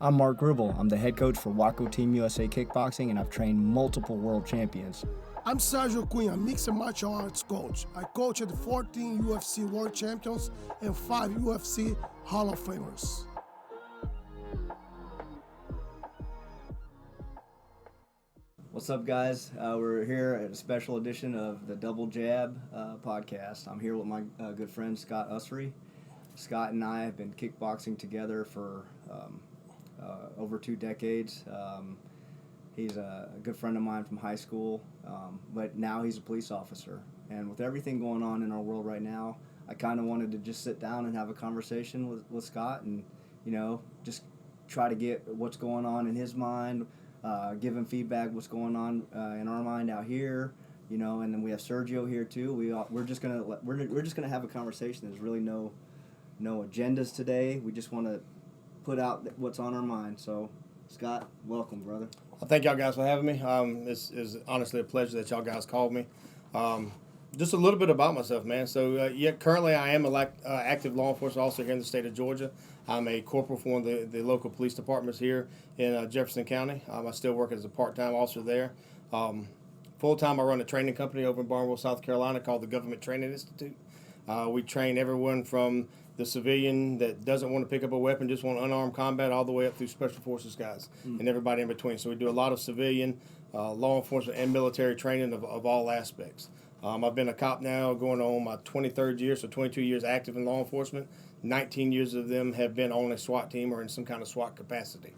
I'm Mark Greubel. I'm the head coach for Waco Team USA Kickboxing, and I've trained multiple world champions. I'm Sergio Cunha, mixed martial arts coach. I coached 14 UFC world champions and 5 UFC Hall of Famers. What's up, guys? We're here at a special edition of the Double Jab podcast. I'm here with my good friend Scott Usry. Scott and I have been kickboxing together for over 2 decades. He's a good friend of mine from high school, but now he's a police officer. And with everything going on in our world right now, I kind of wanted to just sit down and have a conversation with Scott and, just try to get what's going on in his mind, give him feedback what's going on in our mind out here, and then we have Sergio here too. We're just gonna have a conversation. There's really no agendas today. We just want to put out what's on our mind. So, Scott, welcome, brother. Well, thank y'all guys for having me. It's honestly a pleasure that y'all guys called me. Just a little bit about myself, man. So, currently I am an active law enforcement officer here in the state of Georgia. I'm a corporal for one of the local police departments here in Jefferson County. I still work as a part-time officer there. Full-time, I run a training company over in Barnwell, South Carolina called the Government Training Institute. We train everyone from the civilian that doesn't want to pick up a weapon, just want unarmed combat, all the way up through special forces guys and everybody in between. So we do a lot of civilian, law enforcement, and military training of all aspects. I've been a cop now going on my 23rd year, so 22 years active in law enforcement. 19 years of them have been on a SWAT team or in some kind of SWAT capacity.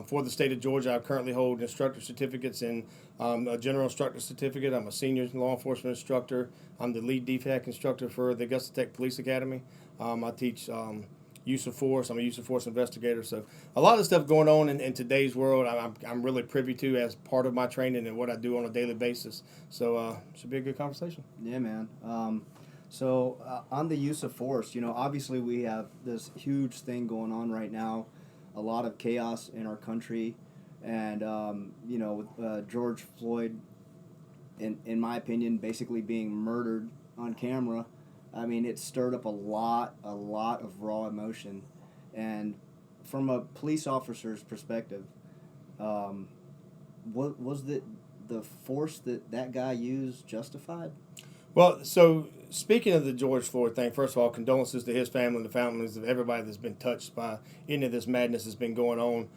For the state of Georgia, I currently hold instructor certificates and a general instructor certificate. I'm a senior law enforcement instructor. I'm the lead DFAC instructor for the Augusta Tech Police Academy. I teach use of force. I'm a use of force investigator. So a lot of stuff going on in today's world I'm really privy to as part of my training and what I do on a daily basis. So should be a good conversation. Yeah, man. So on the use of force, obviously we have this huge thing going on right now, a lot of chaos in our country, and with George Floyd, in my opinion, basically being murdered on camera. I mean, it stirred up a lot of raw emotion, and from a police officer's perspective, what was the force that guy used justified? Well, so speaking of the George Floyd thing, first of all, condolences to his family and the families of everybody that's been touched by any of this madness that's been going on.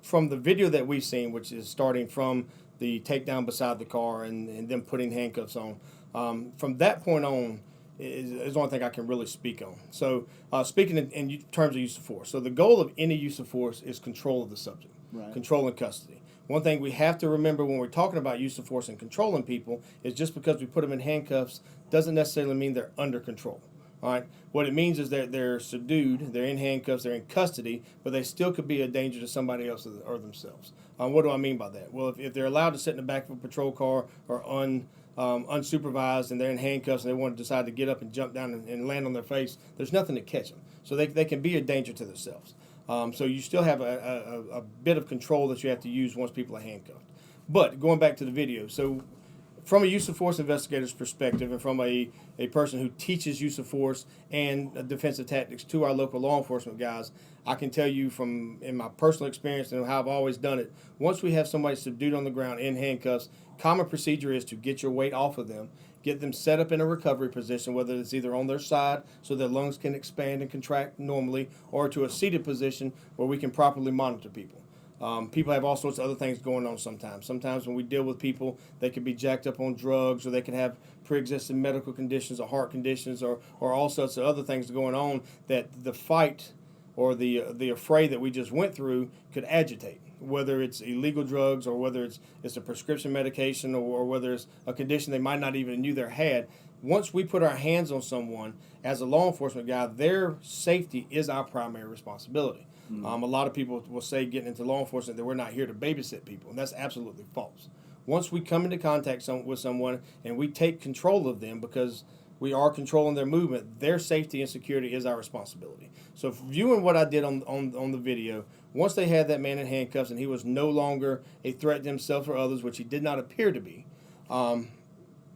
From the video that we've seen, which is starting from the takedown beside the car and them putting handcuffs on, from that point on is the only thing I can really speak on. So speaking in terms of use of force, so the goal of any use of force is control of the subject, right. Control and custody. One thing we have to remember when we're talking about use of force and controlling people is just because we put them in handcuffs doesn't necessarily mean they're under control. All right. What it means is that they're subdued, they're in handcuffs, they're in custody, but they still could be a danger to somebody else or themselves. What do I mean by that? Well, if they're allowed to sit in the back of a patrol car or unsupervised and they're in handcuffs and they want to decide to get up and jump down and land on their face, there's nothing to catch them. So they can be a danger to themselves. So you still have a bit of control that you have to use once people are handcuffed. But going back to the video, so from a use of force investigator's perspective and from a person who teaches use of force and defensive tactics to our local law enforcement guys, I can tell you in my personal experience and how I've always done it, once we have somebody subdued on the ground in handcuffs, common procedure is to get your weight off of them, get them set up in a recovery position, whether it's either on their side so their lungs can expand and contract normally, or to a seated position where we can properly monitor people. People have all sorts of other things going on sometimes. Sometimes when we deal with people, they could be jacked up on drugs, or they could have pre-existing medical conditions or heart conditions or all sorts of other things going on that the fight or the affray that we just went through could agitate, whether it's illegal drugs or whether it's a prescription medication or whether it's a condition they might not even knew they had. Once we put our hands on someone, as a law enforcement guy, their safety is our primary responsibility. A lot of people will say getting into law enforcement that we're not here to babysit people, and that's absolutely false. Once we come into contact with someone and we take control of them because we are controlling their movement, their safety and security is our responsibility. So viewing what I did on the video, once they had that man in handcuffs and he was no longer a threat to himself or others, which he did not appear to be,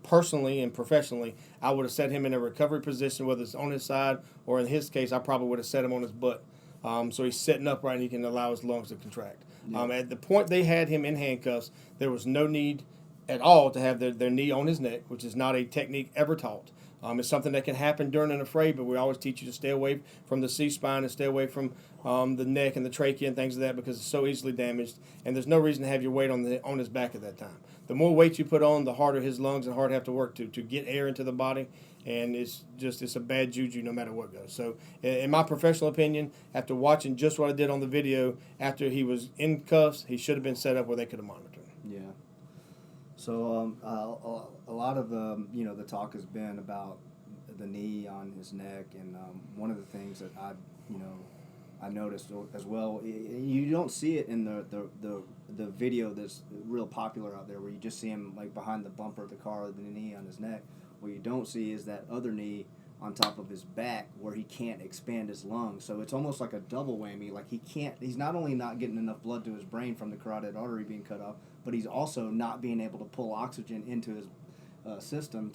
personally and professionally, I would have set him in a recovery position, whether it's on his side or in his case, I probably would have set him on his butt. So he's sitting upright and he can allow his lungs to contract. Yeah. At the point they had him in handcuffs, there was no need at all to have their knee on his neck, which is not a technique ever taught. It's something that can happen during an affray, but we always teach you to stay away from the C-spine and stay away from the neck and the trachea and things of that because it's so easily damaged, and there's no reason to have your weight on his back at that time. The more weight you put on, the harder his lungs and heart have to work to get air into the body, and it's a bad juju no matter what goes. So in my professional opinion, after watching just what I did on the video, after he was in cuffs, he should have been set up where they could have monitored him. Yeah. So a lot of the talk has been about the knee on his neck, and one of the things that I noticed as well, you don't see it in the video that's real popular out there, where you just see him like behind the bumper of the car with the knee on his neck. What you don't see is that other knee on top of his back where he can't expand his lungs. So it's almost like a double whammy. Like he's not only not getting enough blood to his brain from the carotid artery being cut off, but he's also not being able to pull oxygen into his system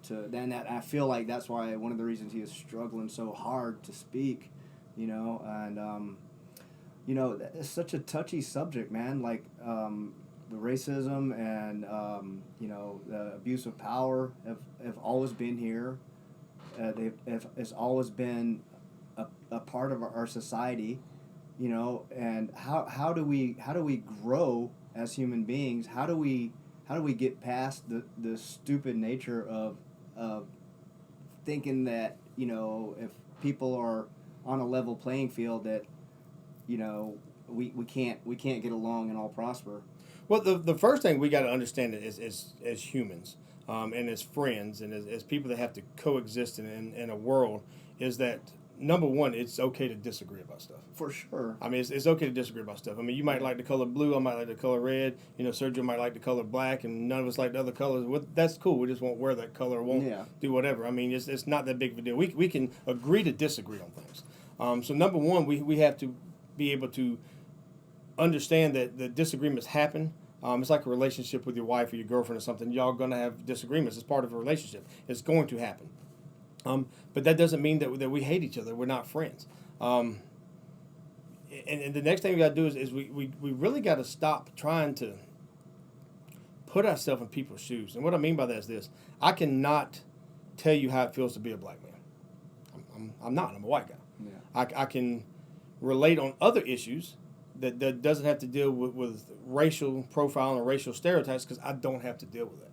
then I feel like that's why one of the reasons he is struggling so hard to speak, and it's such a touchy subject, man. Like the racism and the abuse of power have always been here. It's always been a part of our society, and how do we grow as human beings? How do we get past the stupid nature of thinking that if people are on a level playing field that we can't get along and all prosper? Well, the first thing we got to understand is as humans and as friends and as people that have to coexist in a world is that, number one, it's okay to disagree about stuff. For sure. I mean, it's okay to disagree about stuff. I mean, you might like the color blue, I might like the color red. Sergio might like the color black, and none of us like the other colors. Well, that's cool. We just won't wear that color or won't do whatever. I mean, it's not that big of a deal. We can agree to disagree on things. So number one, we have to be able to understand that the disagreements happen. It's like a relationship with your wife or your girlfriend or something. Y'all going to have disagreements. It's part of a relationship. It's going to happen. But that doesn't mean that we hate each other. We're not friends. And the next thing we got to do is we really got to stop trying to put ourselves in people's shoes. And what I mean by that is this. I cannot tell you how it feels to be a black man. I'm not. I'm a white guy. Yeah. I can relate on other issues that doesn't have to deal with racial profiling or racial stereotypes because I don't have to deal with that.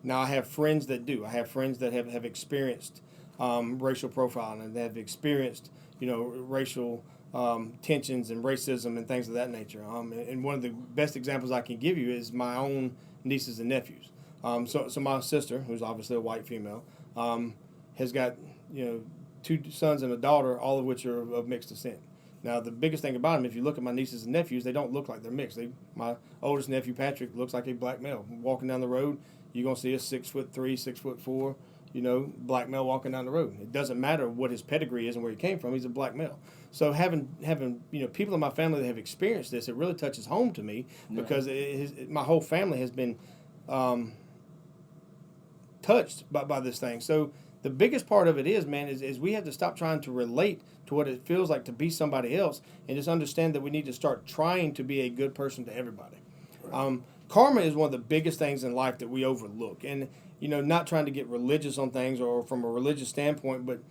Now, I have friends that do. I have friends that have experienced racial profiling and that have experienced, racial tensions and racism and things of that nature. And one of the best examples I can give you is my own nieces and nephews. So my sister, who's obviously a white female, has got, 2 sons and a daughter, all of which are of mixed descent. Now, the biggest thing about them, if you look at my nieces and nephews, they don't look like they're mixed. My oldest nephew, Patrick, looks like a black male. Walking down the road, you're going to see a 6'3", 6'4", black male walking down the road. It doesn't matter what his pedigree is and where he came from. He's a black male. So having people in my family that have experienced this, it really touches home to me because my whole family has been touched by this thing. So the biggest part of it is we have to stop trying to relate to what it feels like to be somebody else and just understand that we need to start trying to be a good person to everybody. Right. Karma is one of the biggest things in life that we overlook. And, not trying to get religious on things or from a religious standpoint, but,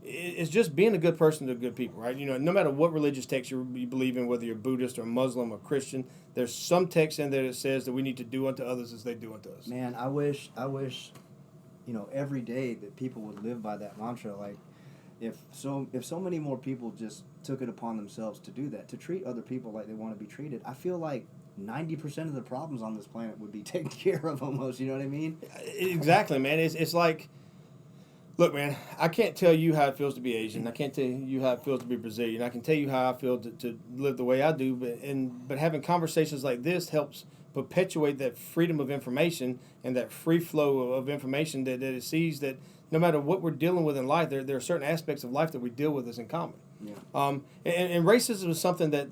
it's just being a good person to good people, right? No matter what religious text you believe in, whether you're Buddhist or Muslim or Christian, there's some text in there that says that we need to do unto others as they do unto us. Man, I wish, every day that people would live by that mantra. Like, if so many more people just took it upon themselves to do that, to treat other people like they want to be treated, I feel like 90% of the problems on this planet would be taken care of almost, you know what I mean? Exactly, man. It's like, look, man, I can't tell you how it feels to be Asian. I can't tell you how it feels to be Brazilian. I can tell you how I feel to live the way I do, but having conversations like this helps perpetuate that freedom of information and that free flow of information that it sees that no matter what we're dealing with in life, there are certain aspects of life that we deal with as in common. Yeah. And racism is something that,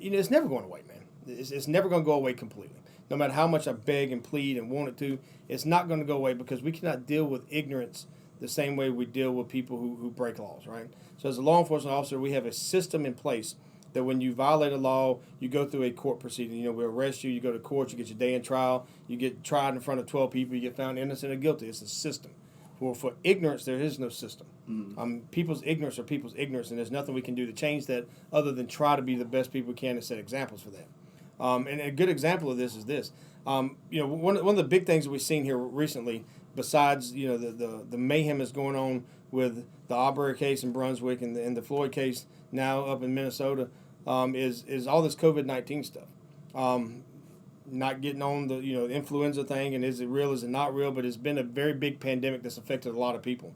it's never going away, man. It's never going to go away completely. No matter how much I beg and plead and want it to, it's not going to go away because we cannot deal with ignorance the same way we deal with people who break laws, right? So as a law enforcement officer, we have a system in place that when you violate a law, you go through a court proceeding. You know, we arrest you, you go to court, you get your day in trial, you get tried in front of 12 people, you get found innocent or guilty. It's a system. Well, for ignorance, there is no system. People's ignorance are people's ignorance, and there's nothing we can do to change that other than try to be the best people we can and set examples for that. And a good example of this is this. You know, one of the big things that we've seen here recently, besides, you know, the mayhem that's going on with the Aubrey case in Brunswick and the Floyd case now up in Minnesota, is all this COVID-19 stuff. Not getting on the, you know, the influenza thing, and is it real, is it not real, but it's been a very big pandemic that's affected a lot of people.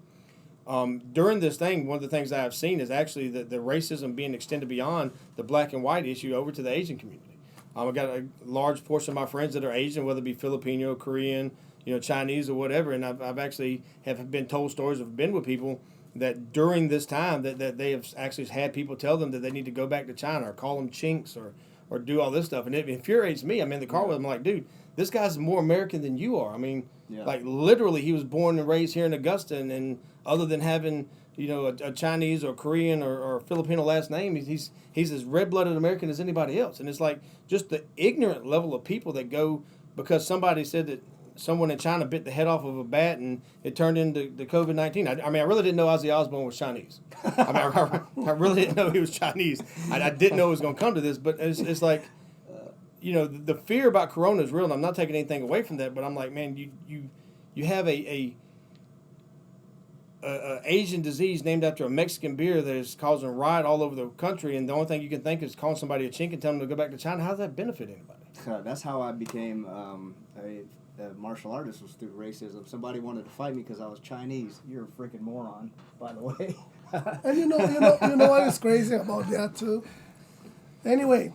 During this thing, one of the things that I've seen is actually the racism being extended beyond the black and white issue over to the Asian community. I've got a large portion of my friends that are Asian, whether it be Filipino, Korean, you know, Chinese or whatever, and I've actually have been told stories, have been with people that during this time that they have actually had people tell them that they need to go back to China or call them chinks or do all this stuff. And it infuriates me. I'm in the car with him, I'm like, dude, this guy's more American than you are. I mean, like literally he was born and raised here in Augusta, and other than having, you know, a Chinese or Korean or Filipino last name, he's as red-blooded American as anybody else. And it's like just the ignorant level of people that go because somebody said that someone in China bit the head off of a bat and it turned into the COVID-19. I mean, I really didn't know Ozzy Osbourne was Chinese. I mean, I really didn't know he was Chinese. I didn't know it was going to come to this, but it's like, you know, the fear about Corona is real, and I'm not taking anything away from that, but I'm like, man, you have a Asian disease named after a Mexican beer that is causing riot all over the country, and the only thing you can think is calling somebody a chink and telling them to go back to China. How does that benefit anybody? That's how I became a martial artist, was through racism. Somebody wanted to fight me because I was Chinese. You're a freaking moron, by the way. And you know what is crazy about that too? Anyway,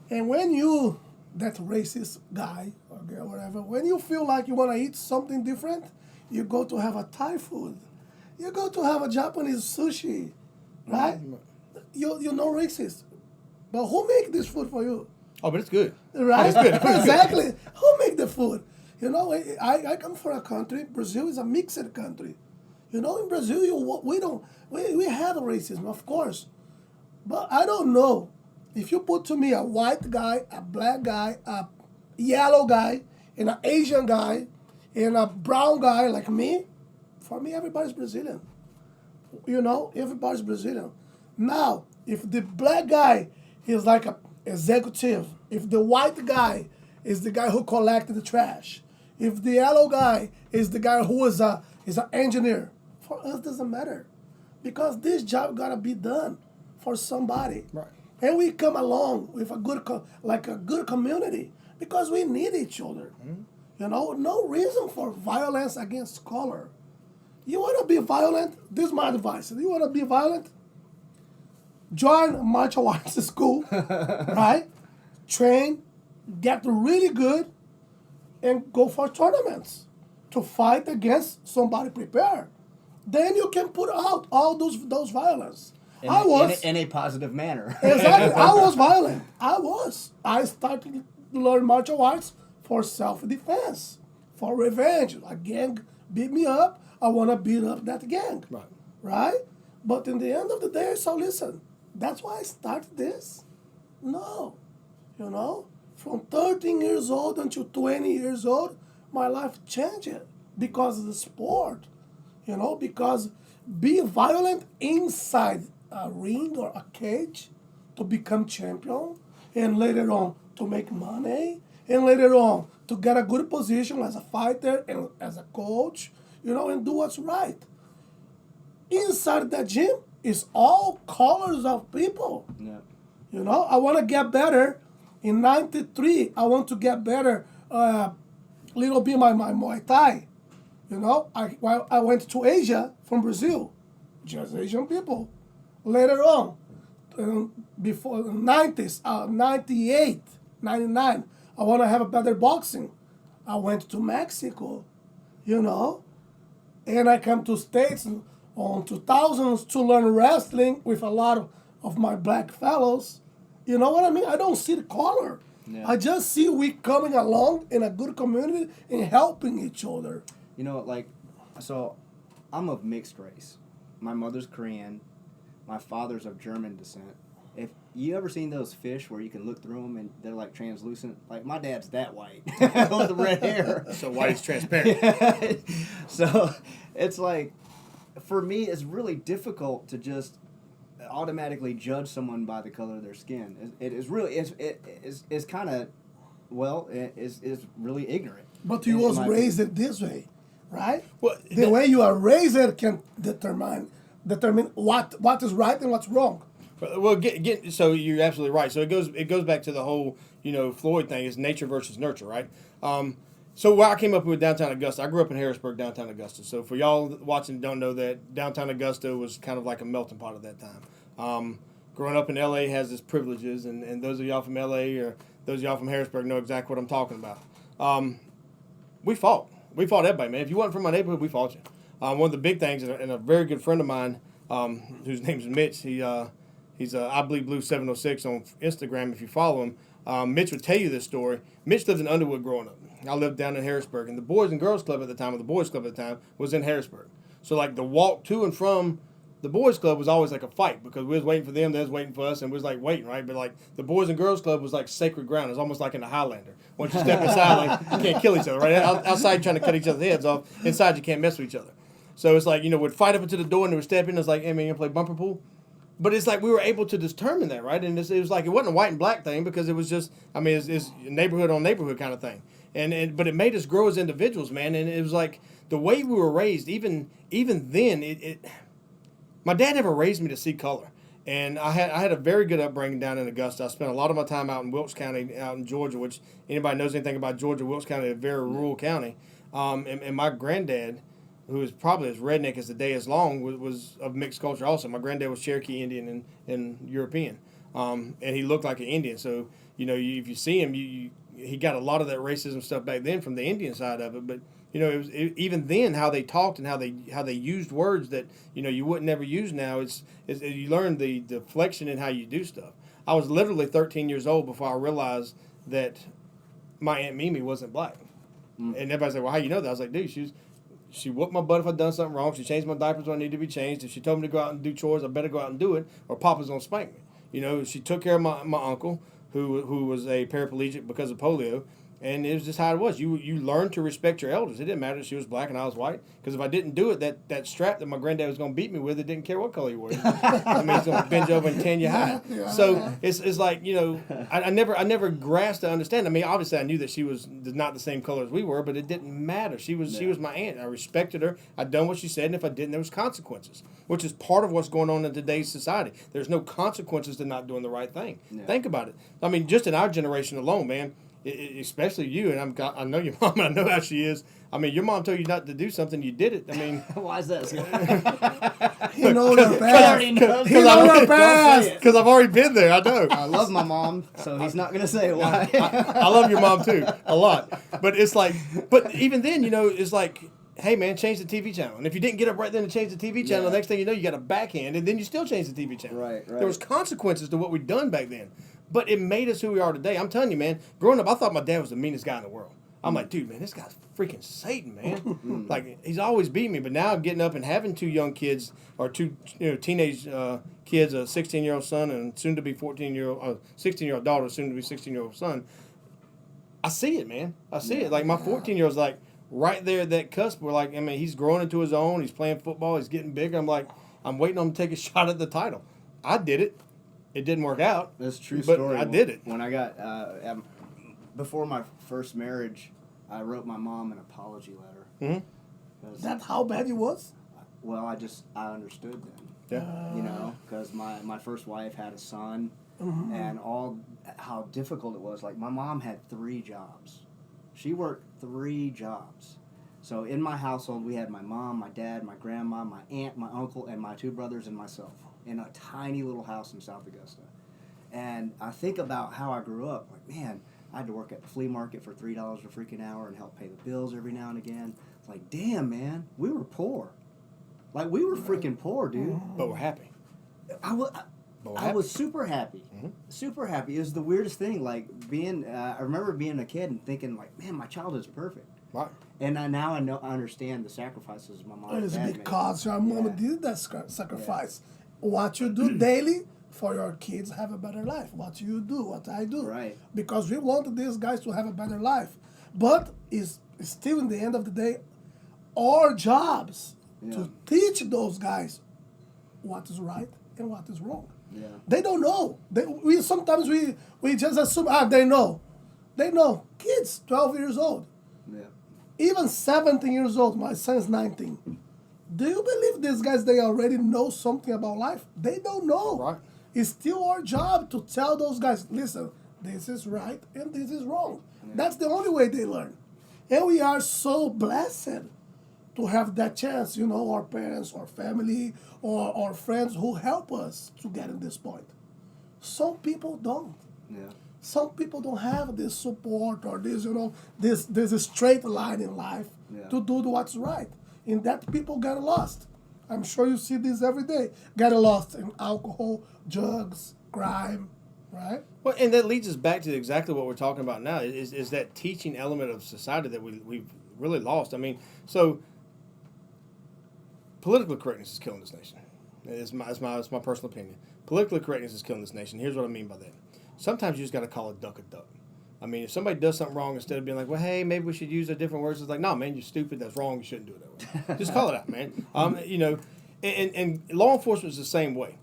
and when you, that racist guy or girl, whatever, when you feel like you want to eat something different, you go to have a Thai food. You go to have a Japanese sushi, right? You're not racist. But who make this food for you? Oh, but it's good. Right? It's good. Exactly. Who make the food? You know, I come from a country, Brazil is a mixed country. You know, in Brazil, we have racism, of course. But I don't know. If you put to me a white guy, a black guy, a yellow guy, and an Asian guy, and a brown guy like me, for me, everybody's Brazilian. You know, everybody's Brazilian. Now, if the black guy is like a executive, if the white guy is the guy who collected the trash, if the yellow guy is the guy who is an engineer, for us doesn't matter, because this job gotta be done for somebody. Right. And we come along with a good community because we need each other. Mm-hmm. You know, no reason for violence against color. You want to be violent? This is my advice. You want to be violent? Join a martial arts school, right? Train, get really good, and go for tournaments to fight against somebody prepared. Then you can put out all those violence. In a positive manner. Exactly. I was violent. I started to learn martial arts for self-defense, for revenge. A gang beat me up. I want to beat up that gang. Right? But in the end of the day, so listen, that's why I started this? No. You know, from 13 years old until 20 years old, my life changed because of the sport. You know, because be violent inside a ring or a cage to become champion, and later on to make money, and later on to get a good position as a fighter and as a coach, you know, and do what's right. Inside the gym is all colors of people. Yeah. You know, I want to get better. In 93, I want to get better little bit my Muay Thai. You know, I went to Asia from Brazil, just Asian people. Later on, before the 90s, 98, 99, I want to have a better boxing. I went to Mexico, you know, and I came to States on 2000s to learn wrestling with a lot of my black fellows. You know what I mean? I don't see the color. Yeah. I just see we coming along in a good community and helping each other. You know, like, so I'm of mixed race. My mother's Korean. My father's of German descent. If you ever seen those fish where you can look through them and they're like translucent, like my dad's that white with red hair. So white is transparent. Yeah. So it's like, for me, it's really difficult to just automatically judge someone by the color of their skin. It is really it's kind of is really ignorant. But you was raised it this way, right? Well, the way you are raised can determine what is right and what's wrong. Well, so you're absolutely right. So it goes back to the whole Floyd thing is nature versus nurture, right? So where I came up with downtown Augusta, I grew up in Harrisburg, downtown Augusta. So for y'all watching don't know that downtown Augusta was kind of like a melting pot at that time. Growing up in LA has its privileges, and those of y'all from LA or those of y'all from Harrisburg know exactly what I'm talking about. We fought everybody, man. If you wasn't from my neighborhood, we fought you. One of the big things, and a very good friend of mine, whose name is Mitch, he's I Bleed Blue 706 on Instagram if you follow him. Mitch would tell you this story. Mitch lived in Underwood growing up. I lived down in Harrisburg, and the Boys and Girls Club at the time, or the Boys Club at the time, was in Harrisburg. So like the walk to and from the Boys Club was always like a fight because we was waiting for them, they was waiting for us, and we was like waiting, right? But like the Boys and Girls Club was like sacred ground. It was almost like in the Highlander. Once you step inside, like you can't kill each other, right? Outside you're trying to cut each other's heads off. Inside you can't mess with each other. So it's like, we'd fight up into the door and they would step in. It's like, hey man, you gonna play bumper pool? But it's like we were able to determine that, right? And it was like it wasn't a white and black thing because it was just, it's neighborhood on neighborhood kind of thing. But it made us grow as individuals, man. And it was like the way we were raised, even then, my dad never raised me to see color. And I had a very good upbringing down in Augusta. I spent a lot of my time out in Wilkes County, out in Georgia, which anybody knows anything about Georgia, Wilkes County is a very rural county. And my granddad, who is probably as redneck as the day is long, was of mixed culture also. My granddad was Cherokee Indian and European, and he looked like an Indian. So, if you see him, he got a lot of that racism stuff back then from the Indian side of it. But, even then how they talked and how they used words that, you wouldn't never use now, is you learn the flexion in how you do stuff. I was literally 13 years old before I realized that my Aunt Mimi wasn't black. And everybody said, well, how you know that? I was like, dude, she whooped my butt if I'd done something wrong. She changed my diapers when I needed to be changed. If she told me to go out and do chores, I better go out and do it, or Papa's going to spank me. She took care of my uncle, who was a paraplegic because of polio, and it was just how it was. You learned to respect your elders. It didn't matter if she was black and I was white, because if I didn't do it, that strap that my granddad was going to beat me with, it didn't care what color you were. He's going to bend you over and tan you high. Yeah. So it's like, I never grasped to understand. Obviously I knew that she was not the same color as we were, but it didn't matter. She was my aunt. I respected her. I'd done what she said, and if I didn't, there was consequences, which is part of what's going on in today's society. There's no consequences to not doing the right thing. Yeah. Think about it. Just in our generation alone, man, especially you, and I know your mom, and I know how she is. Your mom told you not to do something, you did it. Why is that? He knows her past. He knows her past. Because I've already been there. I know. I love my mom, so he's not gonna say why. I love your mom too, a lot. But it's like, even then, it's like, hey man, change the TV channel. And if you didn't get up right then to change the TV channel, the next thing you know, you got a backhand, and then you still change the TV channel. Right. There was consequences to what we'd done back then. But it made us who we are today. I'm telling you, man, growing up, I thought my dad was the meanest guy in the world. I'm like, dude, man, this guy's freaking Satan, man. Like, he's always beat me. But now I'm getting up and having two young kids, or two teenage kids, a 16-year-old son and soon to be 16-year-old daughter, soon to be 16-year-old son. I see it, man. I see it. Like, my 14-year-old's like right there at that cusp where, like, he's growing into his own. He's playing football. He's getting bigger. I'm like, I'm waiting on him to take a shot at the title. I did it. It didn't work out. That's a true but story. I did it. When I got before my first marriage, I wrote my mom an apology letter. Is that how bad it was? Well, I understood then. Yeah. Because my first wife had a son, and how difficult it was. Like, my mom had 3 jobs. She worked 3 jobs. So in my household, we had my mom, my dad, my grandma, my aunt, my uncle, and my 2 brothers and myself in a tiny little house in South Augusta. And I think about how I grew up. Like, man, I had to work at the flea market for $3 a freaking hour and help pay the bills every now and again. It's like, damn, man, we were poor. Like, we were freaking poor, dude. But we're happy. I was super happy. Super happy. It was the weirdest thing. Like, I remember being a kid and thinking, like, man, my childhood's perfect. Right. And now I understand the sacrifices my mom and It's dad made. because your mom Yeah. did that sacrifice. What you do daily for your kids have a better life. What you do, what I do. Right. Because we want these guys to have a better life. But it's still, in the end of the day, our jobs to teach those guys what is right and what is wrong. Yeah. They don't know. Sometimes we just assume, they know. They know. Kids, 12 years old. Yeah. Even 17 years old, my son's 19. Do you believe these guys, they already know something about life? They don't know. Right. It's still our job to tell those guys, listen, this is right and this is wrong. Yeah. That's the only way they learn. And we are so blessed to have that chance, our parents, our family, or our friends who help us to get in this point. Some people don't. Yeah. Some people don't have this support or this straight line in life to do what's right. And that people get lost. I'm sure you see this every day. Get lost in alcohol, drugs, crime, right? Well, and that leads us back to exactly what we're talking about now, is that teaching element of society that we've really lost. I mean, so political correctness is killing this nation. It's my personal opinion. Political correctness is killing this nation. Here's what I mean by that. Sometimes you just got to call a duck a duck. I mean, if somebody does something wrong, instead of being like, well, hey, maybe we should use a different word, it's like, no, man, you're stupid. That's wrong. You shouldn't do it that way. Just call it out, man. And law enforcement is the same way.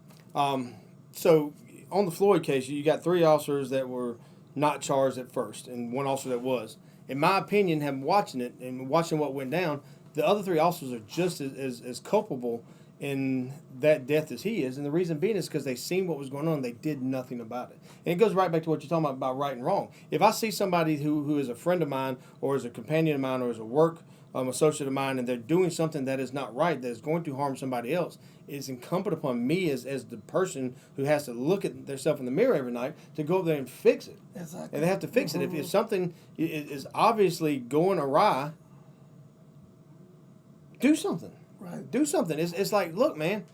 So on the Floyd case, you got 3 officers that were not charged at first and 1 officer that was. In my opinion, having watching it and watching what went down, the other 3 officers are just as culpable in that death as he is. And the reason being is because they seen what was going on. They did nothing about it. And it goes right back to what you're talking about right and wrong. If I see somebody who is a friend of mine or is a companion of mine or is a work associate of mine and they're doing something that is not right, that is going to harm somebody else, it's incumbent upon me as the person who has to look at themselves in the mirror every night to go up there and fix it. Exactly. And they have to fix it. If something is obviously going awry, do something. Right. Do something. It's like, look, man,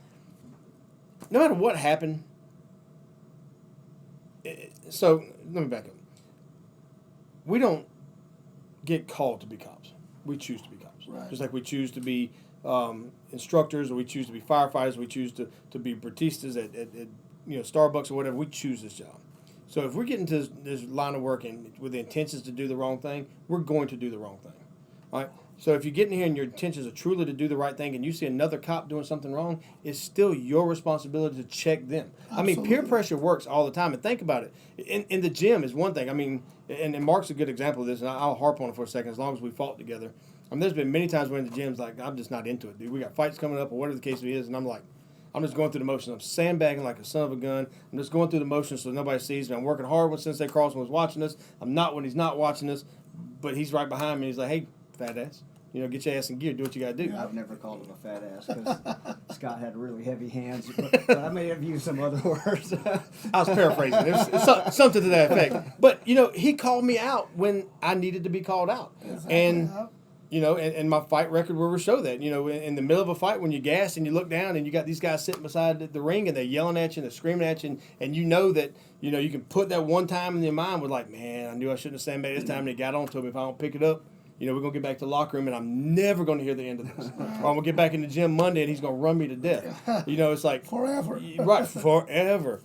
no matter what happened, so let me back up. We don't get called to be cops. We choose to be cops. Right. Just like we choose to be instructors, or we choose to be firefighters, we choose to be Bratistas at Starbucks or whatever. We choose this job. So if we're getting to this line of work and with the intentions to do the wrong thing, we're going to do the wrong thing. All right? So if you get in here and your intentions are truly to do the right thing and you see another cop doing something wrong, it's still your responsibility to check them. Absolutely. I mean, peer pressure works all the time. And think about it. In the gym is one thing. I mean, and Mark's a good example of this, and I'll harp on it for a second as long as we fought together. I mean, there's been many times we're in the gyms like, I'm just not into it, dude. We got fights coming up or whatever the case is, and I'm like, I'm just going through the motions. I'm sandbagging like a son of a gun. I'm just going through the motions so nobody sees me. I'm working hard when Sensei Carlson was watching us. I'm not when he's not watching us, but he's right behind me. He's like, hey, fat ass. Get your ass in gear. Do what you got to do. I've never called him a fat ass because Scott had really heavy hands, but I may have used some other words. I was paraphrasing. It's something to that effect. But, he called me out when I needed to be called out. Exactly. And my fight record will show that. In the middle of a fight when you gas and you look down and you got these guys sitting beside the ring and they're yelling at you and they're screaming at you and you know that, you can put that one time in your mind with like, man, I knew I shouldn't have sandbagged this time and it got on to me. If I don't pick it up, we're going to get back to the locker room and I'm never going to hear the end of this. Or I'm going to get back in the gym Monday and he's going to run me to death. It's like... Forever. Right, forever.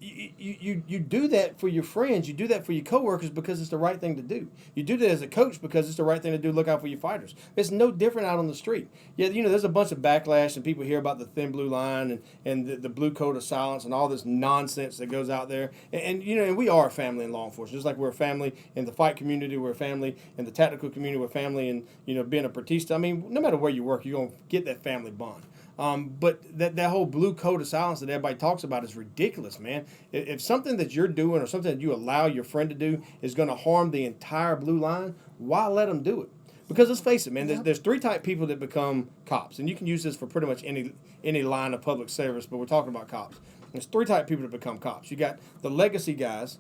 You do that for your friends. You do that for your coworkers because it's the right thing to do. You do that as a coach because it's the right thing to do. Look out for your fighters. It's no different out on the street. Yeah, there's a bunch of backlash and people hear about the thin blue line and the blue code of silence and all this nonsense that goes out there. And we are a family in law enforcement. Just like we're a family in the fight community, we're a family in the tactical community, we're a family in being a Pratista. I mean, no matter where you work, you're going to get that family bond. But that whole blue code of silence that everybody talks about is ridiculous, man. If something that you're doing or something that you allow your friend to do is going to harm the entire blue line, why let them do it? Because let's face it, man, there's 3 type people that become cops. And you can use this for pretty much any line of public service, but we're talking about cops. There's 3 type people that become cops. You got the legacy guys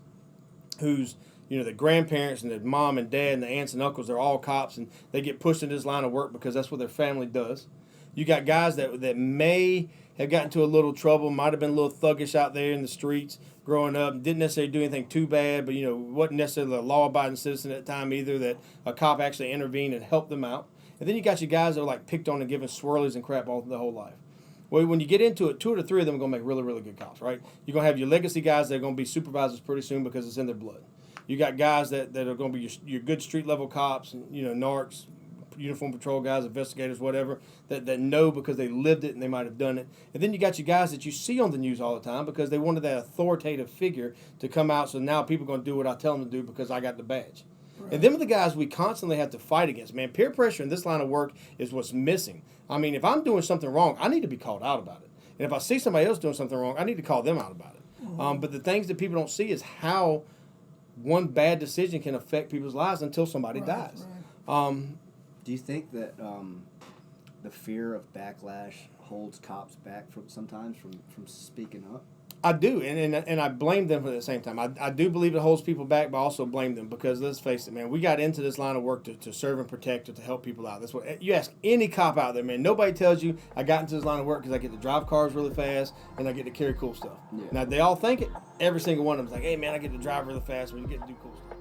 who's the grandparents and the mom and dad and the aunts and uncles, they're all cops, and they get pushed into this line of work because that's what their family does. You got guys that may have gotten into a little trouble, might have been a little thuggish out there in the streets growing up, didn't necessarily do anything too bad, but, wasn't necessarily a law-abiding citizen at the time either, that a cop actually intervened and helped them out. And then you got your guys that are like picked on and given swirlies and crap all their whole life. Well, when you get into it, 2 or 3 of them are going to make really, really good cops, right? You're going to have your legacy guys that are going to be supervisors pretty soon because it's in their blood. You got guys that are going to be your good street-level cops, and, narcs, uniform patrol guys, investigators, whatever, that know because they lived it and they might have done it. And then you got your guys that you see on the news all the time because they wanted that authoritative figure to come out, so now people are going to do what I tell them to do because I got the badge. Right. And them are the guys we constantly have to fight against. Man, peer pressure in this line of work is what's missing. I mean, if I'm doing something wrong, I need to be called out about it. And if I see somebody else doing something wrong, I need to call them out about it. Mm-hmm. But the things that people don't see is how one bad decision can affect people's lives until somebody dies. Right. Do you think that the fear of backlash holds cops back sometimes from speaking up? I do, and I blame them at the same time. I do believe it holds people back, but I also blame them because, let's face it, man, we got into this line of work to serve and protect or to help people out. That's what you ask any cop out there, man. Nobody tells you I got into this line of work because I get to drive cars really fast and I get to carry cool stuff. Yeah. Now, they all think it. Every single one of them's like, hey, man, I get to drive really fast, but you get to do cool stuff.